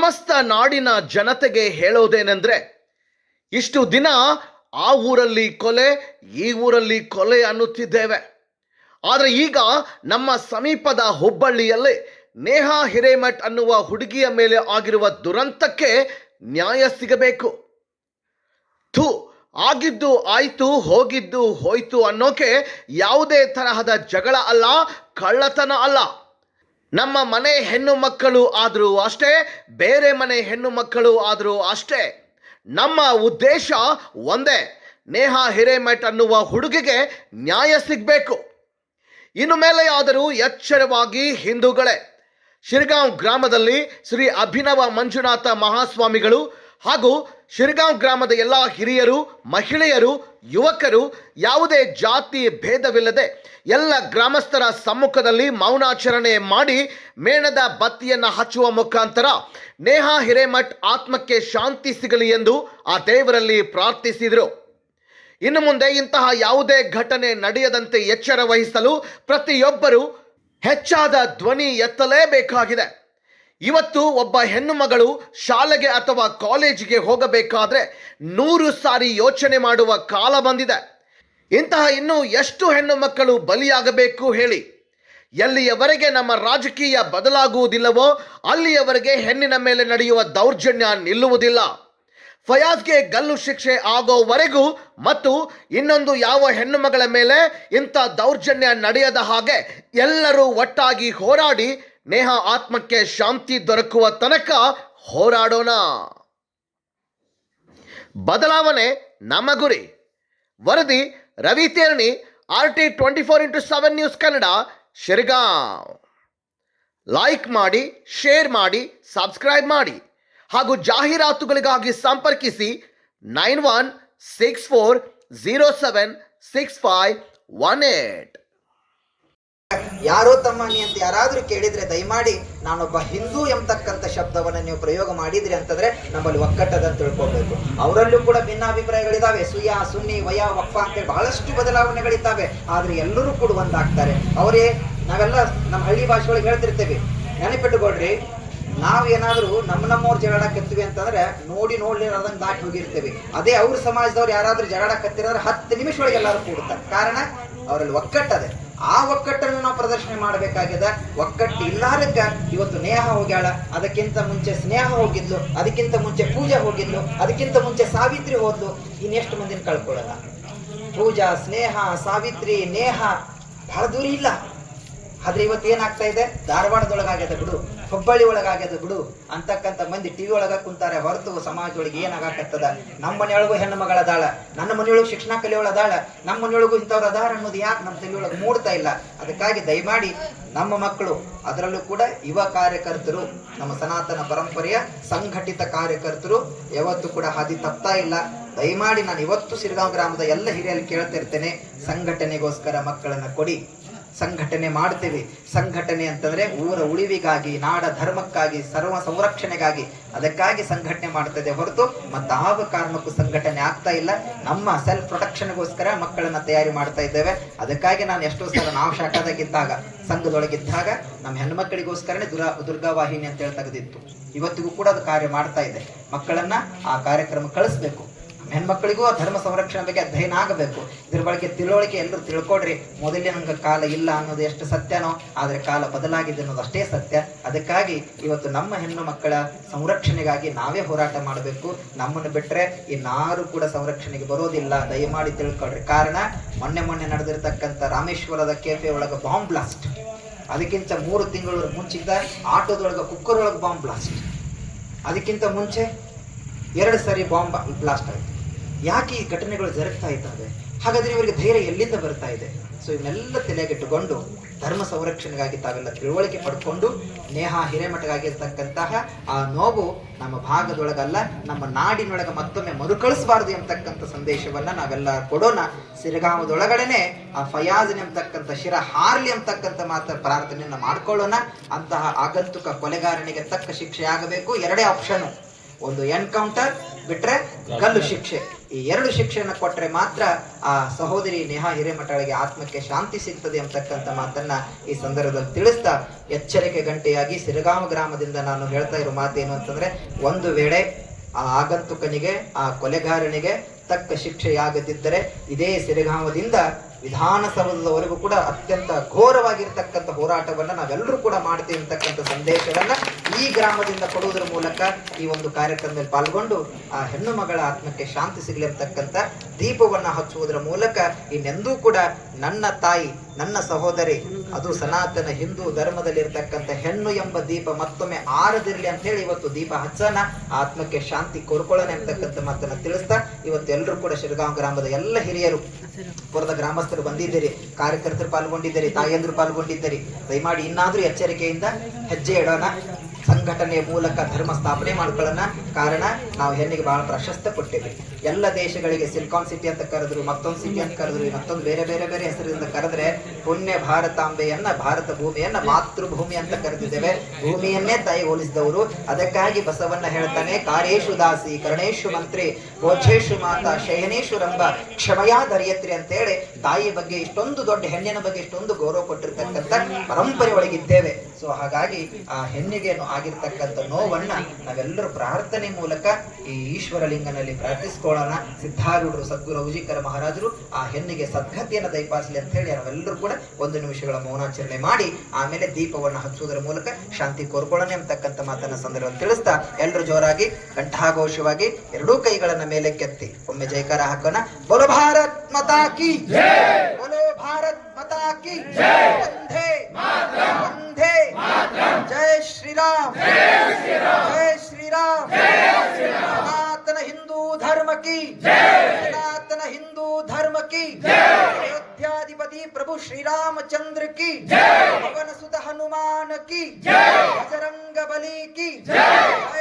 ಸಮಸ್ತ ನಾಡಿನ ಜನತೆಗೆ ಹೇಳೋದೇನೆಂದ್ರೆ, ಇಷ್ಟು ದಿನ ಆ ಊರಲ್ಲಿ ಕೊಲೆ, ಈ ಊರಲ್ಲಿ ಕೊಲೆ ಅನ್ನುತ್ತಿದ್ದೇವೆ. ಆದರೆ ಈಗ ನಮ್ಮ ಸಮೀಪದ ಹುಬ್ಬಳ್ಳಿಯಲ್ಲಿ ನೇಹಾ ಹಿರೇಮಠ್ ಅನ್ನುವ ಹುಡುಗಿಯ ಮೇಲೆ ಆಗಿರುವ ದುರಂತಕ್ಕೆ ನ್ಯಾಯ ಸಿಗಬೇಕು. ಆಗಿದ್ದು ಆಯ್ತು, ಹೋಗಿದ್ದು ಹೋಯ್ತು ಅನ್ನೋಕೆ ಯಾವುದೇ ತರಹದ ಜಗಳ ಅಲ್ಲ, ಕಳ್ಳತನ ಅಲ್ಲ. ನಮ್ಮ ಮನೆ ಹೆಣ್ಣು ಮಕ್ಕಳು ಆದರೂ ಅಷ್ಟೇ, ಬೇರೆ ಮನೆ ಹೆಣ್ಣು ಮಕ್ಕಳು ಆದರೂ ಅಷ್ಟೇ. ನಮ್ಮ ಉದ್ದೇಶ ಒಂದೇ, ನೇಹಾ ಹಿರೇಮಠ್ ಅನ್ನುವ ಹುಡುಗಿಗೆ ನ್ಯಾಯ ಸಿಗಬೇಕು. ಇನ್ನು ಮೇಲೆ ಆದರೂ ಎಚ್ಚರವಾಗಿ ಹಿಂದೂಗಳೇ. ಶಿರಗಾಂವ್ ಗ್ರಾಮದಲ್ಲಿ ಶ್ರೀ ಅಭಿನವ ಮಂಜುನಾಥ ಮಹಾಸ್ವಾಮಿಗಳು ಹಾಗೂ ಶಿರಗಾಂವ್ ಗ್ರಾಮದ ಎಲ್ಲ ಹಿರಿಯರು, ಮಹಿಳೆಯರು, ಯುವಕರು ಯಾವುದೇ ಜಾತಿ ಭೇದವಿಲ್ಲದೆ ಎಲ್ಲ ಗ್ರಾಮಸ್ಥರ ಸಮ್ಮುಖದಲ್ಲಿ ಮೌನಾಚರಣೆ ಮಾಡಿ ಮೇಣದ ಬತ್ತಿಯನ್ನು ಹಚ್ಚುವ ಮುಖಾಂತರ ನೇಹಾ ಹಿರೇಮಠ್ ಆತ್ಮಕ್ಕೆ ಶಾಂತಿ ಸಿಗಲಿ ಎಂದು ಆ ದೇವರಲ್ಲಿ ಪ್ರಾರ್ಥಿಸಿದರು. ಇನ್ನು ಮುಂದೆ ಇಂತಹ ಯಾವುದೇ ಘಟನೆ ನಡೆಯದಂತೆ ಎಚ್ಚರ ವಹಿಸಲು ಪ್ರತಿಯೊಬ್ಬರೂ ಹೆಚ್ಚಾದ ಧ್ವನಿ ಎತ್ತಲೇಬೇಕಾಗಿದೆ. ಇವತ್ತು ಒಬ್ಬ ಹೆಣ್ಣು ಮಗಳು ಶಾಲೆಗೆ ಅಥವಾ ಕಾಲೇಜಿಗೆ ಹೋಗಬೇಕಾದ್ರೆ 100 ಸಾರಿ ಯೋಚನೆ ಮಾಡುವ ಕಾಲ ಬಂದಿದೆ. ಇಂತಹ ಇನ್ನೂ ಎಷ್ಟು ಹೆಣ್ಣು ಮಕ್ಕಳು ಬಲಿಯಾಗಬೇಕು ಹೇಳಿ? ಎಲ್ಲಿಯವರೆಗೆ ನಮ್ಮ ರಾಜಕೀಯ ಬದಲಾಗುವುದಿಲ್ಲವೋ ಅಲ್ಲಿಯವರೆಗೆ ಹೆಣ್ಣಿನ ಮೇಲೆ ನಡೆಯುವ ದೌರ್ಜನ್ಯ ನಿಲ್ಲುವುದಿಲ್ಲ. ಫಯಾಜ್ಗೆ ಗಲ್ಲು ಶಿಕ್ಷೆ ಆಗೋವರೆಗೂ ಮತ್ತು ಇನ್ನೊಂದು ಯಾವ ಹೆಣ್ಣು ಮಗಳ ಮೇಲೆ ಇಂಥ ದೌರ್ಜನ್ಯ ನಡೆಯದ ಹಾಗೆ ಎಲ್ಲರೂ ಒಟ್ಟಾಗಿ ಹೋರಾಡಿ ನೇಹಾ ಆತ್ಮಕ್ಕೆ ಶಾಂತಿ ದೊರಕುವ ತನಕ ಹೋರಾಡೋಣ. ಬದಲಾವಣೆ ನಮ್ಮ ಗುರಿ. ವರದಿ Ravi Terni, RT 24x7 news Kannada, Shirgaon. Like ಮಾಡಿ, ಶೇರ್ ಮಾಡಿ, ಸಬ್ಸ್ಕ್ರೈಬ್ ಮಾಡಿ ಹಾಗೂ ಜಾಹೀರಾತುಗಳಿಗಾಗಿ ಸಂಪರ್ಕಿಸಿ 9164076518. ಯಾರೋ ತಮ್ಮನಿ ಅಂತ ಯಾರಾದ್ರೂ ಕೇಳಿದ್ರೆ ದಯಮಾಡಿ ನಾನೊಬ್ಬ ಹಿಂದೂ ಎಂಬತಕ್ಕಂಥ ಶಬ್ದವನ್ನು ನೀವು ಪ್ರಯೋಗ ಮಾಡಿದ್ರಿ ಅಂತಂದ್ರೆ ನಮ್ಮಲ್ಲಿ ಒಕ್ಕಟ್ಟದ ಅಂತ ತಿಳ್ಕೊಳ್ಬೇಕು. ಅವರಲ್ಲೂ ಕೂಡ ಭಿನ್ನಾಭಿಪ್ರಾಯಗಳಿದ್ದಾವೆ. ಸುಯಾ, ಸುನ್ನಿ, ವಯ, ವಕ್ಫ ಅಂತೇಳಿ ಬಹಳಷ್ಟು ಬದಲಾವಣೆಗಳಿದ್ದಾವೆ. ಆದ್ರೆ ಎಲ್ಲರೂ ಕೂಡ ಒಂದಾಗ್ತಾರೆ. ಅವರೇ ನಾವೆಲ್ಲ ನಮ್ಮ ಹಳ್ಳಿ ಭಾಷೆಗಳಿಗೆ ಹೇಳ್ತಿರ್ತೇವೆ, ನೆನಪಿಟ್ಟುಕೊಳ್ರಿ, ನಾವೇನಾದ್ರೂ ನಮ್ಮವ್ರ ಜಗಳ ಕತ್ತೀವಿ ಅಂತಂದ್ರೆ ನೋಡ್ಲಿರೋದಂಗೆ ದಾಟಿ ಹೋಗಿರ್ತೇವೆ. ಅದೇ ಅವ್ರ ಸಮಾಜದವ್ರು ಯಾರಾದ್ರೂ ಜಗಳ ಕತ್ತಿರೋದ್ರೆ 10 ನಿಮಿಷ ಒಳಗೆ ಎಲ್ಲರೂ ಕೂಡುತ್ತಾರೆ. ಕಾರಣ ಅವರಲ್ಲಿ ಒಕ್ಕಟ್ಟದೆ. ಆ ಒಕ್ಕಟ್ಟನ್ನು ನಾವು ಪ್ರದರ್ಶನ ಮಾಡಬೇಕಾಗಿದೆ. ಒಕ್ಕಟ್ಟು ಇಲ್ಲಾರಕ್ಕ ಇವತ್ತು ನೇಹ ಹೋಗ್ಯಾಳ, ಅದಕ್ಕಿಂತ ಮುಂಚೆ ಸ್ನೇಹ ಹೋಗಿದ್ಲು, ಅದಕ್ಕಿಂತ ಮುಂಚೆ ಪೂಜಾ ಹೋಗಿದ್ಲು, ಅದಕ್ಕಿಂತ ಮುಂಚೆ ಸಾವಿತ್ರಿ ಹೋದ್ಲು. ಇನ್ನೆಷ್ಟು ಮಂದಿನ ಕಳ್ಕೊಳ್ಳಲ್ಲ. ಪೂಜಾ, ಸ್ನೇಹ, ಸಾವಿತ್ರಿ, ನೇಹ ಬಹಳ ದೂರ ಇಲ್ಲ. ಆದ್ರೆ ಇವತ್ತು ಏನಾಗ್ತಾ ಇದೆ, ಧಾರವಾಡದೊಳಗಾಗ್ಯದ ಬಿಡು, ಹುಬ್ಬಳ್ಳಿ ಒಳಗಾಗ್ಯದ ಬಿಡು ಅಂತಕ್ಕಂಥ ಮಂದಿ ಟಿವಿ ಒಳಗ ಕುಂತಾರೆ. ಹೊರತು ಸಮಾಜದೊಳಗೆ ಏನಾಗತ್ತದ? ನಮ್ಮ ಮನೆಯೊಳಗೂ ಹೆಣ್ಣು ಮಗಳದಾಳ, ನನ್ನ ಮನೆಯೊಳಗೂ ಶಿಕ್ಷಣ ಕಲಿಯೋಳದಾಳ, ನಮ್ಮ ಮನೆಯೊಳಗೂ ಇಂಥವ್ರು ಅದಾರ ಅನ್ನೋದು ಯಾಕೆ ನಮ್ಮ ತಲೆಯೊಳಗೆ ಮೂಡ್ತಾ ಇಲ್ಲ? ಅದಕ್ಕಾಗಿ ದಯಮಾಡಿ ನಮ್ಮ ಮಕ್ಕಳು, ಅದರಲ್ಲೂ ಕೂಡ ಯುವ ಕಾರ್ಯಕರ್ತರು, ನಮ್ಮ ಸನಾತನ ಪರಂಪರೆಯ ಸಂಘಟಿತ ಕಾರ್ಯಕರ್ತರು ಯಾವತ್ತೂ ಕೂಡ ಹಾದಿ ತಪ್ತಾ ಇಲ್ಲ. ದಯಮಾಡಿ ನಾನು ಇವತ್ತು ಶಿರಗಾಂವ್ ಗ್ರಾಮದ ಎಲ್ಲ ಹಿರಿಯರಲ್ಲಿ ಕೇಳ್ತಿರ್ತೇನೆ, ಸಂಘಟನೆಗೋಸ್ಕರ ಮಕ್ಕಳನ್ನ ಕೊಡಿ. ಸಂಘಟನೆ ಮಾಡ್ತೇವೆ. ಸಂಘಟನೆ ಅಂತಂದ್ರೆ ಊರ ಉಳಿವಿಗಾಗಿ, ನಾಡ ಧರ್ಮಕ್ಕಾಗಿ, ಸರ್ವ ಸಂರಕ್ಷಣೆಗಾಗಿ, ಅದಕ್ಕಾಗಿ ಸಂಘಟನೆ ಮಾಡ್ತದೆ ಹೊರತು ಮತ್ತಾವ ಕಾರಣಕ್ಕೂ ಸಂಘಟನೆ ಆಗ್ತಾ ಇಲ್ಲ. ನಮ್ಮ ಸೆಲ್ಫ್ ಪ್ರೊಟೆಕ್ಷನ್ಗೋಸ್ಕರ ಮಕ್ಕಳನ್ನ ತಯಾರಿ ಮಾಡ್ತಾ ಇದ್ದೇವೆ. ಅದಕ್ಕಾಗಿ ನಾನು ಎಷ್ಟೋ ಸಲ ನಾವು ಶಾಖದಾಗಿದ್ದಾಗ, ಸಂಘದೊಳಗಿದ್ದಾಗ ನಮ್ಮ ಹೆಣ್ಮಕ್ಕಳಿಗೋಸ್ಕರನೇ ದುರ್ಗಾವಾಹಿನಿ ಅಂತ ಹೇಳಿ ತೆಗೆದಿತ್ತು. ಇವತ್ತಿಗೂ ಕೂಡ ಅದು ಕಾರ್ಯ ಮಾಡ್ತಾ ಇದೆ. ಮಕ್ಕಳನ್ನ ಆ ಕಾರ್ಯಕ್ರಮ ಕಳಿಸ್ಬೇಕು. ಹೆಣ್ಮಕ್ಳಿಗೂ ಆ ಧರ್ಮ ಸಂರಕ್ಷಣೆ ಬಗ್ಗೆ ಅಧ್ಯಯನ ಆಗಬೇಕು. ಇದ್ರ ಬಗ್ಗೆ ತಿಳುವಳಿಕೆ ಎಲ್ಲರೂ ತಿಳ್ಕೊಡ್ರಿ. ಮೊದಲೇ ನಮ್ಗೆ ಕಾಲ ಇಲ್ಲ ಅನ್ನೋದು ಎಷ್ಟು ಸತ್ಯನೋ, ಆದ್ರೆ ಕಾಲ ಬದಲಾಗಿದೆ ಅನ್ನೋದು ಅಷ್ಟೇ ಸತ್ಯ. ಅದಕ್ಕಾಗಿ ಇವತ್ತು ನಮ್ಮ ಹೆಣ್ಣು ಮಕ್ಕಳ ಸಂರಕ್ಷಣೆಗಾಗಿ ನಾವೇ ಹೋರಾಟ ಮಾಡಬೇಕು. ನಮ್ಮನ್ನು ಬಿಟ್ರೆ ಇನ್ನಾರು ಕೂಡ ಸಂರಕ್ಷಣೆಗೆ ಬರೋದಿಲ್ಲ. ದಯಮಾಡಿ ತಿಳ್ಕೊಡ್ರಿ. ಕಾರಣ ಮೊನ್ನೆ ನಡೆದಿರ್ತಕ್ಕಂಥ ರಾಮೇಶ್ವರದ ಕೆಫೆ ಒಳಗ ಬಾಂಬ್ ಬ್ಲಾಸ್ಟ್, ಅದಕ್ಕಿಂತ 3 ತಿಂಗಳ ಮುಂಚಿದ್ದ ಆಟೋದೊಳಗ ಕುಕ್ಕರ್ ಒಳಗೆ ಬಾಂಬ್ ಬ್ಲಾಸ್ಟ್, ಅದಕ್ಕಿಂತ ಮುಂಚೆ 2 ಸರಿ ಬಾಂಬ್ ಬ್ಲಾಸ್ಟ್ ಆಯಿತು. ಯಾಕೆ ಈ ಘಟನೆಗಳು ಜರುಗ್ತಾ ಇದ್ದಾವೆ? ಹಾಗಾದ್ರೆ ಇವರಿಗೆ ಧೈರ್ಯ ಎಲ್ಲಿಂದ ಬರ್ತಾ ಇದೆ? ಸೊ ಇವನ್ನೆಲ್ಲ ತಲೆಗೆಟ್ಟುಕೊಂಡು ಧರ್ಮ ಸಂರಕ್ಷಣೆಗಾಗಿ ತಾವೆಲ್ಲ ತಿಳುವಳಿಕೆ ಪಡ್ಕೊಂಡು ನೇಹಾ ಹಿರೇಮಠಗಾಗಿರ್ತಕ್ಕಂತಹ ಆ ನೋವು ನಮ್ಮ ಭಾಗದೊಳಗಲ್ಲ, ನಮ್ಮ ನಾಡಿನೊಳಗೆ ಮತ್ತೊಮ್ಮೆ ಮರುಕಳಿಸಬಾರದು ಎಂಬತಕ್ಕಂಥ ಸಂದೇಶವನ್ನ ನಾವೆಲ್ಲ ಕೊಡೋಣ. ಶಿರಗಾಂವದೊಳಗಡೆನೆ ಆ ಫಯಾಜ್ ಎಂಬತಕ್ಕಂಥ ಶಿರ ಹಾರ್ಲಿ ಎಂಬತಕ್ಕಂಥ ಮಾತ್ರ ಪ್ರಾರ್ಥನೆಯನ್ನ ಮಾಡ್ಕೊಳ್ಳೋಣ. ಅಂತಹ ಆಗಂತುಕ ಕೊಲೆಗಾರನಿಗೆ ತಕ್ಕ ಶಿಕ್ಷೆ ಆಗಬೇಕು. 2 ಆಪ್ಷನ್, ಒಂದು ಎನ್ಕೌಂಟರ್ ಬಿಟ್ರೆ ಗಲ್ಲು ಶಿಕ್ಷೆ. ಈ 2 ಶಿಕ್ಷೆಯನ್ನು ಕೊಟ್ಟರೆ ಮಾತ್ರ ಆ ಸಹೋದರಿ ನೇಹಾ ಹಿರೇಮಠಳಿಗೆ ಆತ್ಮಕ್ಕೆ ಶಾಂತಿ ಸಿಗ್ತದೆ ಅಂತಕ್ಕಂಥ ಮಾತನ್ನ ಈ ಸಂದರ್ಭದಲ್ಲಿ ತಿಳಿಸ್ತಾ ಎಚ್ಚರಿಕೆ ಗಂಟೆಯಾಗಿ ಸಿರಗಾಂವ ಗ್ರಾಮದಿಂದ ನಾನು ಹೇಳ್ತಾ ಇರೋ ಮಾತೇನು ಅಂತಂದ್ರೆ, ಒಂದು ವೇಳೆ ಆ ಆಗಂತುಕನಿಗೆ, ಆ ಕೊಲೆಗಾರನಿಗೆ ತಕ್ಕ ಶಿಕ್ಷೆಯಾಗದಿದ್ದರೆ ಇದೇ ಸಿರಗಾಂವದಿಂದ ವಿಧಾನಸೌಧದವರೆಗೂ ಕೂಡ ಅತ್ಯಂತ ಘೋರವಾಗಿರ್ತಕ್ಕಂಥ ಹೋರಾಟವನ್ನ ನಾವೆಲ್ಲರೂ ಕೂಡ ಮಾಡ್ತೀವಿ ಅಂತಕ್ಕಂಥ ಸಂದೇಶವನ್ನ ಈ ಗ್ರಾಮದಿಂದ ಕೊಡುವುದರ ಮೂಲಕ ಈ ಒಂದು ಕಾರ್ಯಕ್ರಮದಲ್ಲಿ ಪಾಲ್ಗೊಂಡು ಆ ಹೆಣ್ಣು ಮಗಳ ಆತ್ಮಕ್ಕೆ ಶಾಂತಿ ಸಿಗಲಿ ಅಂತಕ್ಕಂಥ ದೀಪವನ್ನ ಹಚ್ಚುವುದರ ಮೂಲಕ ಇನ್ನೆಂದೂ ಕೂಡ ನನ್ನ ತಾಯಿ, ನನ್ನ ಸಹೋದರಿ, ಅದು ಸನಾತನ ಹಿಂದೂ ಧರ್ಮದಲ್ಲಿ ಇರತಕ್ಕಂಥ ಹೆಣ್ಣು ಎಂಬ ದೀಪ ಮತ್ತೊಮ್ಮೆ ಆರದಿರಲಿ ಅಂತ ಹೇಳಿ ಇವತ್ತು ದೀಪ ಹಚ್ಚೋಣ, ಆತ್ಮಕ್ಕೆ ಶಾಂತಿ ಕೋರ್ಕೊಳ್ಳೋಣ ಅಂತಕ್ಕಂಥ ಮಾತನ್ನ ತಿಳಿಸ್ತಾ ಇವತ್ತು ಎಲ್ಲರೂ ಕೂಡ ಶಿರಗಾಂವ ಗ್ರಾಮದ ಎಲ್ಲ ಹಿರಿಯರು, ಪುರದ ಗ್ರಾಮಸ್ಥರು ಬಂದಿದ್ದೀರಿ, ಕಾರ್ಯಕರ್ತರು ಪಾಲ್ಗೊಂಡಿದ್ದೀರಿ, ತಾಯಿಯಂದ್ರು ಪಾಲ್ಗೊಂಡಿದ್ದೀರಿ. ದಯಮಾಡಿ ಇನ್ನಾದ್ರೂ ಎಚ್ಚರಿಕೆಯಿಂದ ಹೆಜ್ಜೆ ಇಡೋಣ, ಸಂಘಟನೆಯ ಮೂಲಕ ಧರ್ಮ ಸ್ಥಾಪನೆ ಮಾಡ್ಕೊಳ್ಳೋಣ. ಕಾರಣ ನಾವು ಹೆಣ್ಣಿಗೆ ಬಹಳ ಪ್ರಶಸ್ತಿ ಕೊಟ್ಟಿವಿ. ಎಲ್ಲ ದೇಶಗಳಿಗೆ ಸಿಲಿಕಾನ್ ಸಿಟಿ ಅಂತ ಕರೆದ್ರು, ಮತ್ತೊಂದು ಸಿಟಿ ಅಂತ ಕರೆದ್ರು, ಮತ್ತೊಂದು ಬೇರೆ ಬೇರೆ ಬೇರೆ ಹೆಸರಿಂದ ಕರೆದ್ರೆ ಪುಣ್ಯ ಭಾರತಾಂಬೆಯನ್ನ, ಭಾರತ ಭೂಮಿಯನ್ನ ಮಾತೃಭೂಮಿ ಅಂತ ಕರೆದಿದ್ದೇವೆ. ಭೂಮಿಯನ್ನೇ ತಾಯಿ ಹೋಲಿಸಿದವರು. ಅದಕ್ಕಾಗಿ ಬಸವಣ್ಣ ಹೇಳ್ತಾನೆ, ಕಾರ್ಯೇಶು ದಾಸಿ ಕರ್ಣೇಶು ಮಂತ್ರಿ ಭೋಜೇಶು ಮಾತಾ ಶಯನೇಶು ರಂಭ ಕ್ಷಮಯಾ ಧರಿಯತ್ರಿ ಅಂತ ಹೇಳಿ ತಾಯಿ ಬಗ್ಗೆ ಇಷ್ಟೊಂದು ದೊಡ್ಡ ಹೆಣ್ಣಿನ ಬಗ್ಗೆ ಇಷ್ಟೊಂದು ಗೌರವ ಕೊಟ್ಟಿರ್ತಕ್ಕಂಥ ಪರಂಪರೆ ಒಳಗಿದ್ದೇವೆ. ಸೊ ಹಾಗಾಗಿ ಆ ಹೆಣ್ಣಿಗೆ ಆಗಿರ್ತಕ್ಕಂಥ ನೋವನ್ನ ನಾವೆಲ್ಲರೂ ಪ್ರಾರ್ಥನೆ ಮೂಲಕ ಈ ಈಶ್ವರ ಲಿಂಗನಲ್ಲಿ ಪ್ರಾರ್ಥಿಸ್ಕೊಳ್ಳೋಣ. ಸಿದ್ಧಾರೂಢರು, ಸದ್ಗುರು ಔಜಿಕರ ಮಹಾರಾಜರು ಆ ಹೆಣ್ಣಿಗೆ ಸದ್ಗತಿಯನ್ನು ದಯಪಾಲಿಸಲಿ ಅಂತ ಹೇಳಿ ನಾವೆಲ್ಲರೂ ಕೂಡ 1 ನಿಮಿಷಗಳ ಮೌನಾಚರಣೆ ಮಾಡಿ ಆಮೇಲೆ ದೀಪವನ್ನು ಹಚ್ಚುವುದರ ಮೂಲಕ ಶಾಂತಿ ಕೋರ್ಕೊಳ್ಳೋಣ ಅಂತಕ್ಕಂಥ ಮಾತನ್ನ ಸಂದರ್ಭ ತಿಳಿಸ್ತಾ ಎಲ್ಲರೂ ಜೋರಾಗಿ ಕಂಠಾಘೋಷವಾಗಿ 2 ಕೈಗಳನ್ನ ಮೇಲೆ ಕೆತ್ತಿ ಒಮ್ಮೆ ಜೈಕಾರ ಹಾಕೋಣ. ಬೋಲೋ ಭಾರತ್ ಮಾತಾ ಕಿ ಜೈ, ಬೋಲೋ ಭಾರತ್ ಮಾತಾ ಕಿ ಜೈ, ವಂದೇ ವಂದೇ ಜೈ ಶ್ರೀರಾಮ್, ಜೈ ಶ್ರೀರಾಮ್, ಸನಾತನ ಹಿಂದೂ ಧರ್ಮ ಕಿ ಜೈ, ಸನಾತನ ಹಿಂದೂ ಧರ್ಮ ಕಿ ಜೈ, ಅಯೋಧ್ಯಾಧಿಪತಿ ಪ್ರಭು ಶ್ರೀರಾಮಚಂದ್ರ की जय, पवन सुत हनुमान की जय, बजरंग बली की जय।